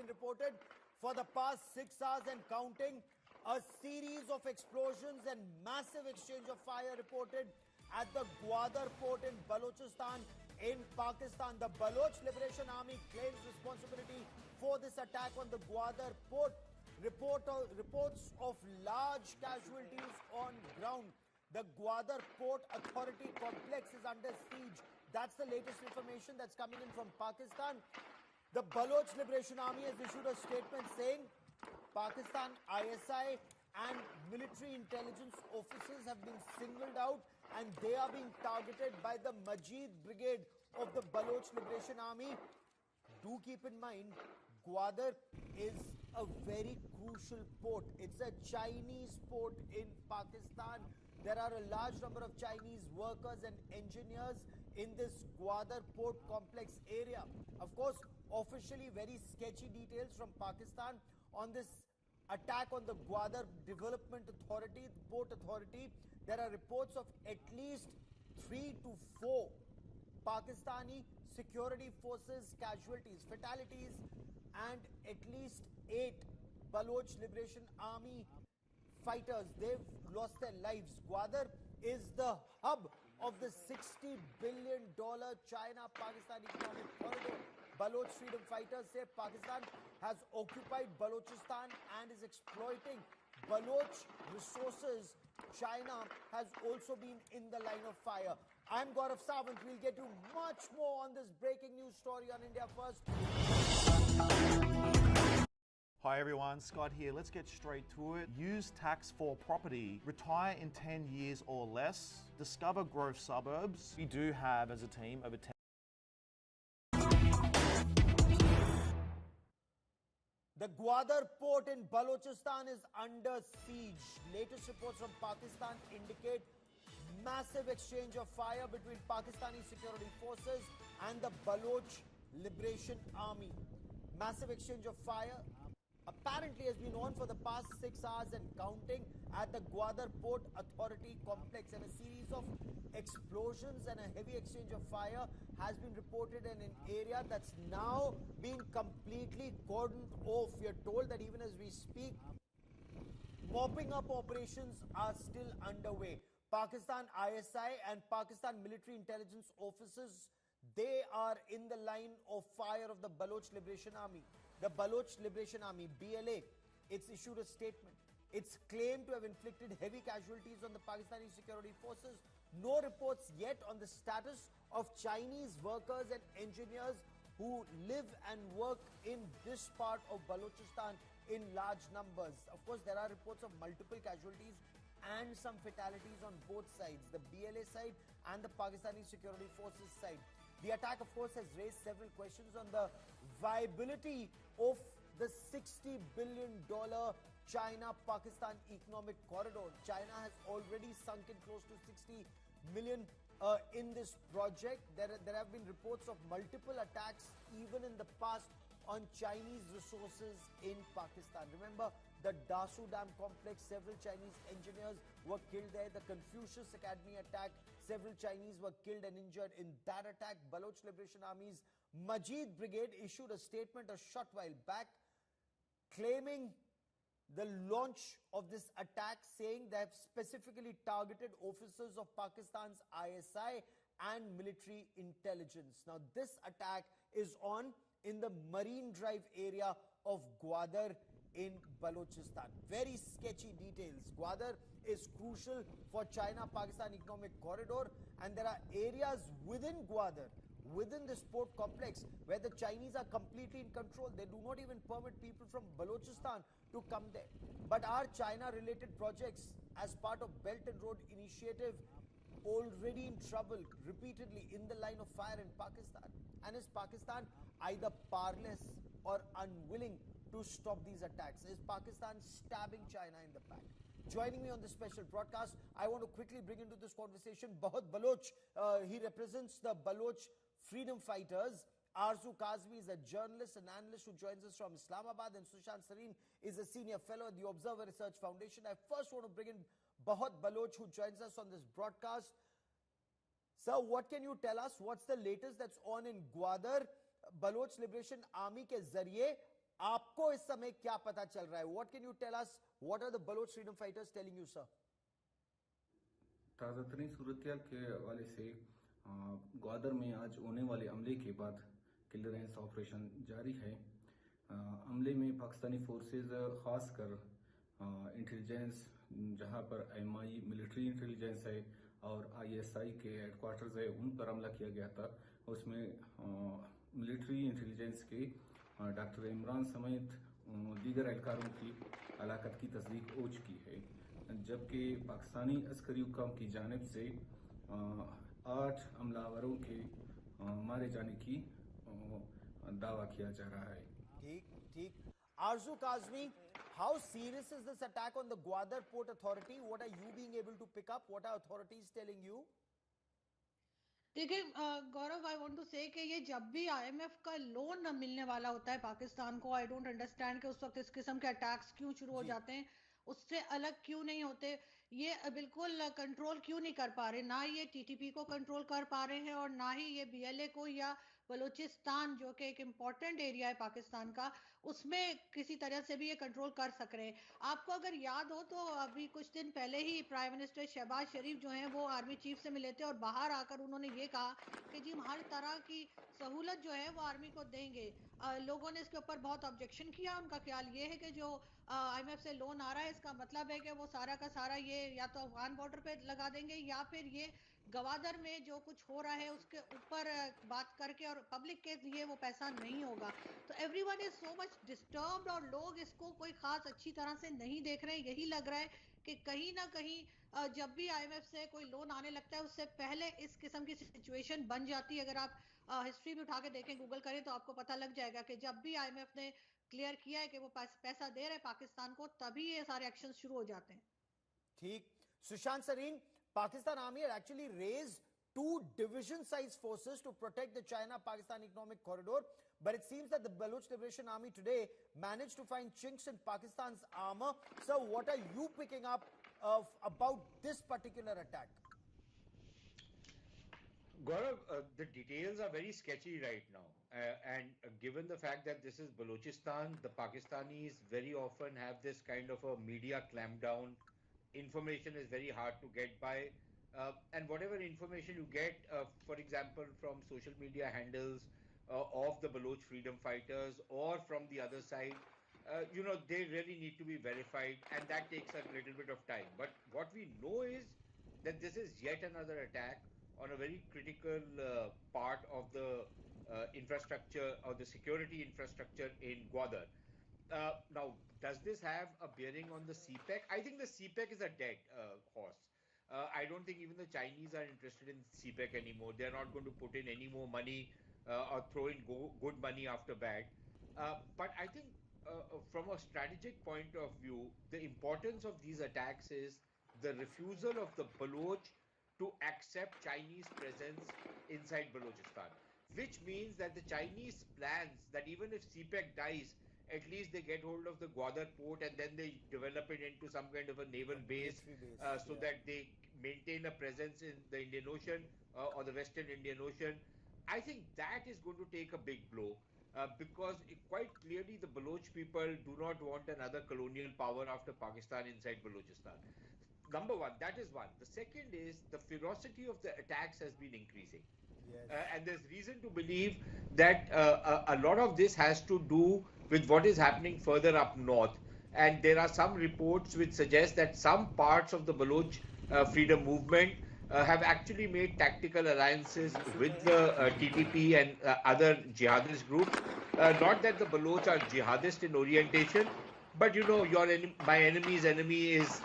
been reported for the past 6 hours and counting. A series of explosions and massive exchange of fire reported at the Gwadar port in Balochistan in Pakistan. The Baluch Liberation Army claims responsibility for this attack on the Gwadar port. Reports of large casualties on ground. The Gwadar Port Authority complex is under siege. That's the latest information that's coming in from Pakistan. The Baloch Liberation Army has issued a statement saying Pakistan ISI and military intelligence officers have been singled out and they are being targeted by the Majeed Brigade of the Baloch Liberation Army. Do keep in mind, Gwadar is a very crucial port. It's a Chinese port in Pakistan. There are a large number of Chinese workers and engineers in this Gwadar port complex area. Of course, officially very sketchy details from Pakistan on this attack on the Gwadar Development Authority, the Port Authority. There are reports of at least 3 to 4 Pakistani security forces casualties, fatalities, and at least 8 Baloch Liberation Army fighters. They've lost their lives. Gwadar is the hub of the $60 billion China-Pakistan economic corridor. Baloch freedom fighters say Pakistan has occupied Balochistan and is exploiting Baloch resources. China has also been in the line of fire. I'm Gaurav Sawant. We'll get you much more on this breaking news story on India First. Hi everyone, Scott here. Let's get straight to it. Use tax for property. Retire in 10 years or less. Discover growth suburbs. We do have, as a team, over 10. The Gwadar port in Balochistan is under siege. Latest reports from Pakistan indicate massive exchange of fire between Pakistani security forces and the Baloch Liberation Army. Massive exchange of fire apparently has been on for the past 6 hours and counting at the Gwadar Port Authority complex, and a series of explosions and a heavy exchange of fire has been reported in an area that's now been completely cordoned off. We are told that even as we speak, mopping up operations are still underway. Pakistan ISI and Pakistan military intelligence officers, they are in the line of fire of the Baloch Liberation Army. The Baloch Liberation Army, BLA, it's issued a statement. It's claimed to have inflicted heavy casualties on the Pakistani security forces. No reports yet on the status of Chinese workers and engineers who live and work in this part of Balochistan in large numbers. Of course, there are reports of multiple casualties and some fatalities on both sides, the BLA side and the Pakistani security forces side. The attack, of course, has raised several questions on the viability of the $60 billion China-Pakistan economic corridor. China has already sunk in close to 60 million in this project. There have been reports of multiple attacks even in the past on Chinese resources in Pakistan. Remember the Dasu Dam complex, several Chinese engineers were killed there. The Confucius Academy attack, several Chinese were killed and injured in that attack. Baloch Liberation Army's Majeed Brigade issued a statement a short while back claiming the launch of this attack, saying they have specifically targeted officers of Pakistan's ISI and military intelligence. Now, this attack is on in the Marine Drive area of Gwadar in Balochistan. Very sketchy details. Gwadar is crucial for China-Pakistan economic corridor, and there are areas within Gwadar, within this port complex, where the Chinese are completely in control. They do not even permit people from Balochistan to come there. But are China-related projects as part of Belt and Road Initiative already in trouble, repeatedly in the line of fire in Pakistan? And is Pakistan either powerless or unwilling to stop these attacks? Is Pakistan stabbing China in the back? Joining me on this special broadcast, I want to quickly bring into this conversation Bahut Baluch. He represents the Baloch freedom fighters. Arzu Kazmi is a journalist and analyst who joins us from Islamabad, and Sushant Sareen is a senior fellow at the Observer Research Foundation. I first want to bring in Bahut Baluch, who joins us on this broadcast. Sir, what can you tell us? What's the latest that's on in Gwadar? Baloch Liberation Army के जरिए आपको इस समय क्या पता चल रहा है? What can you tell us? What are the Baloch freedom fighters telling you, sir? ताज़ा तरीन सूरत के हवाले से ग्वादर में आज होने वाले हमले के बाद क्लियरेंस ऑपरेशन जारी है। हमले में पाकिस्तानी फोर्सेस खासकर इंटेलिजेंस, जहां पर एमआई मिलिट्री इंटेलिजेंस है और आईएसआई के हेडक्वार्टर्स है, उन पर हमला किया गया था। उसमें मिलिट्री इंटेलिजेंस के डॉक्टर इमरान समेत दीगर एहलकारों की हलाकत की तस्दीक हो चुकी है, जबकि पाकिस्तानी अस्करी हुक्काम की जानिब से 8 हमलावरों के मारे जाने की दावा किया जा रहा है। ठीक। Arzu Kazmi, how serious is this attack on the Gwadar Port Authority? What are you being able to pick up? What are authorities telling you? देखिए गौरव, आई वांट टू से कि ये जब भी आईएमएफ का लोन मिलने वाला होता है पाकिस्तान को, आई डोंट अंडरस्टैंड कि उस वक्त इस किस्म के अटैक्स क्यों शुरू हो जाते हैं, उससे अलग क्यों नहीं होते। ये बिल्कुल कंट्रोल क्यों नहीं कर पा रहे, ना ये टीटीपी को कंट्रोल कर पा रहे हैं और ना ही ये बीएलए को या बलूचिस्तान जो कि एक इम्पॉर्टेंट एरिया है पाकिस्तान का, उसमें किसी तरह से भी ये कंट्रोल कर सक रहे हैं। आपको अगर याद हो तो अभी कुछ दिन पहले ही प्राइम मिनिस्टर शहबाज शरीफ जो हैं वो आर्मी चीफ से मिले थे और बाहर आकर उन्होंने ये कहा कि जी हम हर तरह की सहूलत जो है वो आर्मी को देंगे। लोगों ने इसके ऊपर बहुत ऑब्जेक्शन किया। उनका ख्याल ये है कि जो आईएमएफ से लोन आ रहा है इसका मतलब है कि वो सारा का सारा ये या तो अफगान बॉर्डर पे लगा देंगे या फिर ये गवादर में जो कुछ हो रहा है उसके ऊपर बात करके, और पब्लिक के लिए वो पैसा नहीं होगा। तो everyone is so much disturbed और लोग इसको कोई खास अच्छी तरह से नहीं देख रहे हैं। यही लग रहा है कि कहीं ना कहीं जब भी आईएमएफ से कोई लोन आने लगता है उससे पहले इस किस्म की सिचुएशन बन जाती है। अगर आप हिस्ट्री भी उठा के देखें, गूगल करें, तो आपको पता लग जाएगा कि जब भी आईएमएफ ने क्लियर किया है कि वो पैसा दे रहे हैं पाकिस्तान को, तभी ये सारे एक्शन शुरू हो जाते हैं। ठीक। Sushant Sarin, Pakistan Army had actually raised 2 division-sized forces to protect the China-Pakistan economic corridor, but it seems that the Baluch Liberation Army today managed to find chinks in Pakistan's armor. So, what are you picking up about this particular attack? Gaurav, the details are very sketchy right now, and given the fact that this is Balochistan, the Pakistanis very often have this kind of a media clampdown. Information is very hard to get by, and whatever information you get, for example, from social media handles of the Baloch freedom fighters or from the other side, they really need to be verified, and that takes a little bit of time. But what we know is that this is yet another attack on a very critical part of the infrastructure or the security infrastructure in Gwadar. Now, does this have a bearing on the CPEC? I think the CPEC is a dead horse. I don't think even the Chinese are interested in CPEC anymore. They're not going to put in any more money or throw in good money after bad. But I think from a strategic point of view, the importance of these attacks is the refusal of the Baloch to accept Chinese presence inside Balochistan, which means that the Chinese plans that even if CPEC dies, at least they get hold of the Gwadar port and then they develop it into some kind of a naval base, so that they maintain a presence in the Indian Ocean or the Western Indian Ocean. I think that is going to take a big blow, because quite clearly the Baloch people do not want another colonial power after Pakistan inside Balochistan. Number one, that is one. The second is the ferocity of the attacks has been increasing. And there's reason to believe that a lot of this has to do with what is happening further up north. And there are some reports which suggest that some parts of the Baloch freedom movement have actually made tactical alliances with the TTP and other jihadist groups. Not that the Baloch are jihadist in orientation, but my enemy's enemy is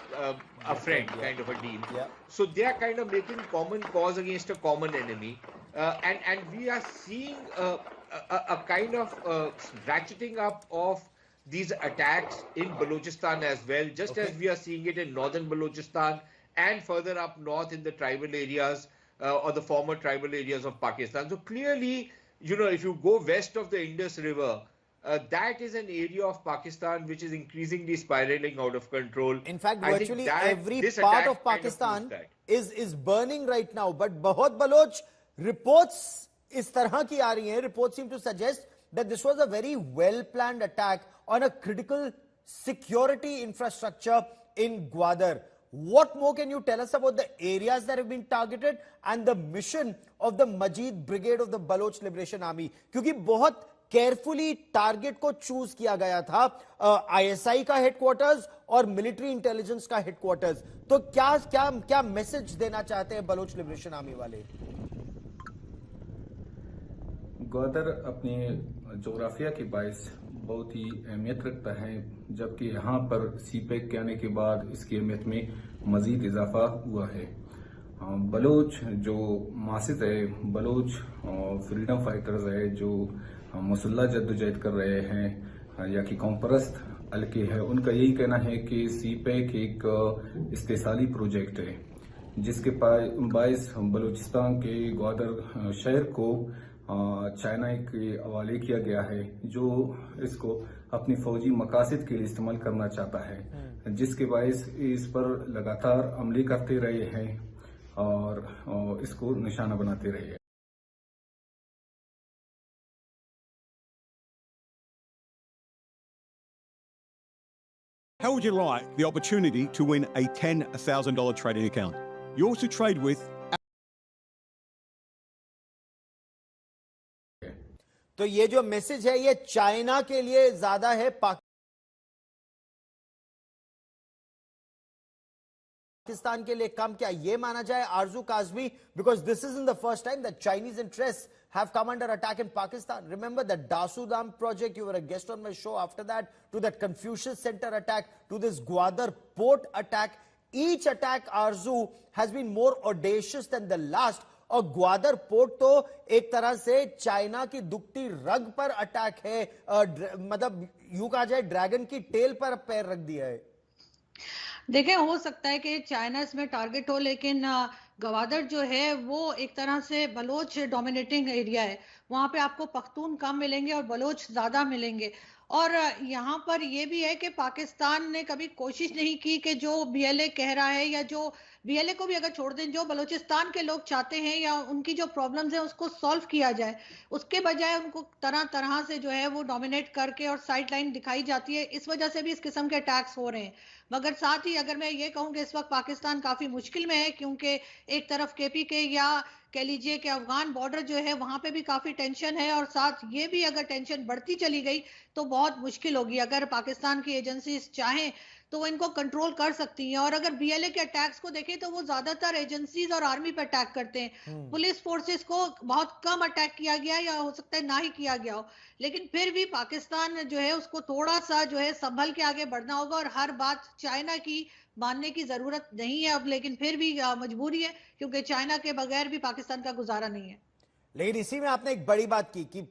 a friend, kind of a deal. So they are kind of making common cause against a common enemy. And we are seeing a kind of ratcheting up of these attacks in Balochistan as well, just as we are seeing it in northern Balochistan and further up north in the tribal areas or the former tribal areas of Pakistan. So clearly, if you go west of the Indus River, that is an area of Pakistan which is increasingly spiraling out of control. In fact, virtually every part of Pakistan is burning right now. But bahut Baloch reports is tarah ki aa rahi hain. Reports seem to suggest that this was a very well-planned attack on a critical security infrastructure in Gwadar. What more can you tell us about the areas that have been targeted and the mission of the Majeed Brigade of the Baluch Liberation Army? क्योंकि बहुत carefully target को choose किया गया था, ISI का headquarters और military intelligence का headquarters. तो क्या क्या क्या मैसेज देना चाहते हैं बलोच लिबरेशन आर्मी वाले? ग्वादर अपने जोग्राफिया के बायस बहुत ही अहमियत रखता है, जबकि यहाँ पर सीपेक के आने के बाद इसकी अहमियत में मजीद इजाफा हुआ है. बलोच जो मासिद है, बलोच फ्रीडम फाइटर्स है जो मुसल्ला जद्दोजहद कर रहे हैं या कि कौमपरस्त हल्के है, उनका यही कहना है कि सीपेक एक इस्तेसाली प्रोजेक्ट है जिसके बायस बलूचिस्तान के ग्वादर शहर को चाइना के हवाले किया गया है, जो इसको अपनी फौजी मकासद के लिए इस्तेमाल करना चाहता है, जिसके बायस इस पर लगातार हमले करते रहे हैं और इसको निशाना बनाते रहे हैं. How would you like the opportunity to win a $10,000 trading account? You also trade with. तो ये जो मैसेज है ये चाइना के लिए ज्यादा है, पाकिस्तान के लिए कम. क्या ये माना जाए आरजू Kazmi? Because this is in the first time that Chinese interest have come under attack in Pakistan. Remember the Dasu Dam project, you were a guest on my show. After that, to that Confucius Center attack, to this Gwadar port attack. Each attack, Arzu, has been more audacious than the last. और Gwadar port तो एक तरह से China की दुखती रग पर attack है, मतलब यूं कहा जाए ड्रैगन की टेल पर पैर रख दिया है. देखें, हो सकता है कि चाइना इसमें टारगेट हो, लेकिन गवादर जो है वो एक तरह से बलोच डोमिनेटिंग एरिया है. वहां पे आपको पख्तून कम मिलेंगे और बलोच ज्यादा मिलेंगे. और यहाँ पर यह भी है कि पाकिस्तान ने कभी कोशिश नहीं की कि जो बीएलए कह रहा है, या जो बीएलए को भी अगर छोड़ दें, जो बलूचिस्तान के लोग चाहते हैं या उनकी जो प्रॉब्लम्स हैं उसको सॉल्व किया जाए, उसके बजाय उनको तरह तरह से जो है वो डोमिनेट करके और साइड लाइन दिखाई जाती है. इस वजह से भी इस किस्म के अटैक्स हो रहे हैं. मगर साथ ही अगर मैं ये कहूँ कि इस वक्त पाकिस्तान काफी मुश्किल में है, क्योंकि एक तरफ केपी के या कह लीजिए कि अफगान बॉर्डर जो है वहां पे भी काफी टेंशन है, और साथ ये भी अगर टेंशन बढ़ती चली गई तो बहुत मुश्किल होगी. अगर पाकिस्तान की एजेंसीज चाहें तो वो इनको कंट्रोल कर सकती हैं. और अगर बीएलए के अटैक्स को देखें तो वो ज्यादातर एजेंसीज और आर्मी पे अटैक करते हैं. पुलिस फोर्सेस को बहुत कम अटैक किया गया, या हो सकता है ना ही किया गया हो. लेकिन फिर भी पाकिस्तान जो है उसको थोड़ा सा जो है संभल के आगे बढ़ना होगा, और हर बात चाइना की मानने की जरूरत नहीं है अब, लेकिन फिर भी मजबूरी है, क्योंकि चाइना के बगैर भी पाकिस्तान का गुजारा नहीं है. लेकिन इसी में आपने एक बड़ी बात की कि